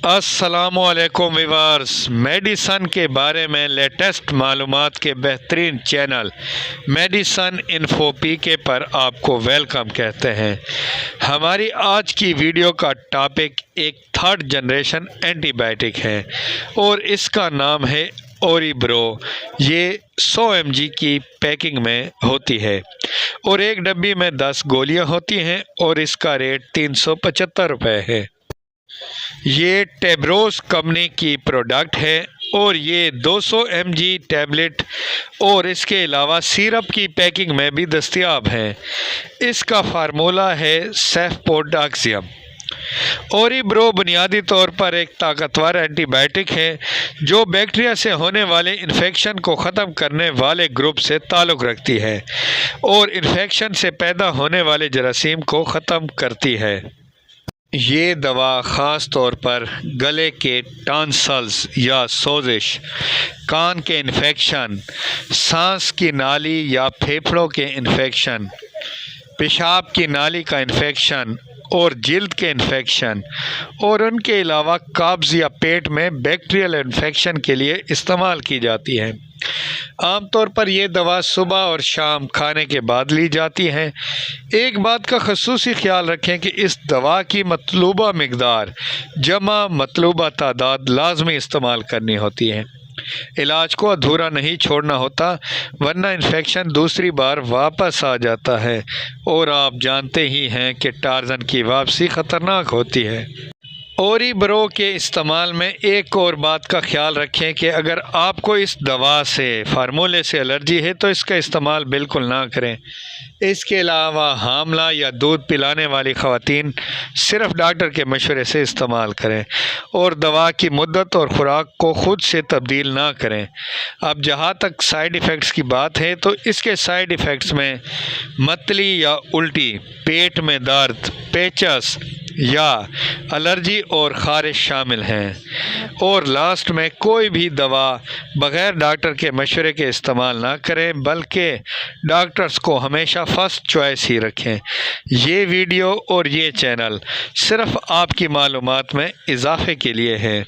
अस्सलामुअलैकुम viewers, medicine के बारे में लेटेस्ट मालूमात के बेहतरीन चैनल मेडिसन इन्फो पीके पर आपको वेलकम कहते हैं। हमारी आज की वीडियो का टॉपिक एक थर्ड जनरेशन एंटीबायोटिक है और इसका नाम है ओरीब्रो। ये 100 mg की पैकिंग में होती है और एक डब्बी में 10 गोलियां होती हैं और इसका रेट 375 रुपये है। ये टेब्रोस कंपनी की प्रोडक्ट है और ये 200 mg टैबलेट और इसके अलावा सिरप की पैकिंग में भी दस्तयाब है। इसका फार्मूला है सेफपोडाक्सियम। ओरीब्रो बुनियादी तौर पर एक ताकतवर एंटीबायोटिक है जो बैक्टीरिया से होने वाले इन्फेक्शन को ख़त्म करने वाले ग्रुप से ताल्लुक़ रखती है और इन्फेक्शन से पैदा होने वाले जरासीम को ख़त्म करती है। ये दवा ख़ास तौर पर गले के टॉन्सिल्स या सोजिश, कान के इन्फेक्शन, सांस की नाली या फेफड़ों के इन्फेक्शन, पेशाब की नाली का इन्फेक्शन और जिल्द के इन्फेक्शन और उनके अलावा कब्ज़ या पेट में बैक्टीरियल इन्फेक्शन के लिए इस्तेमाल की जाती है। आमतौर पर यह दवा सुबह और शाम खाने के बाद ली जाती है। एक बात का ख़ुसूसी ख्याल रखें कि इस दवा की मतलूबा मिकदार जमा मतलूबा तादाद लाजमी इस्तेमाल करनी होती है। इलाज को अधूरा नहीं छोड़ना होता वरना इन्फेक्शन दूसरी बार वापस आ जाता है और आप जानते ही हैं कि टार्जन की वापसी ख़तरनाक होती है। ओरीब्रो के इस्तेमाल में एक और बात का ख्याल रखें कि अगर आपको इस दवा से फार्मूले से एलर्जी है तो इसका इस्तेमाल बिल्कुल ना करें। इसके अलावा हामला या दूध पिलाने वाली ख़वातीन सिर्फ डॉक्टर के मशवरे से इस्तेमाल करें और दवा की मुद्दत और ख़ुराक को ख़ुद से तब्दील ना करें। अब जहाँ तक साइड इफ़ेक्ट्स की बात है तो इसके साइड इफ़ेक्ट्स में मतली या उल्टी, पेट में दर्द, पेचस या एलर्जी और ख़ारिश शामिल हैं। और लास्ट में कोई भी दवा बग़ैर डॉक्टर के मशवरे के इस्तेमाल ना करें बल्कि डॉक्टर्स को हमेशा फ़र्स्ट चॉइस ही रखें। ये वीडियो और ये चैनल सिर्फ़ आपकी मालूमात में इजाफ़े के लिए है।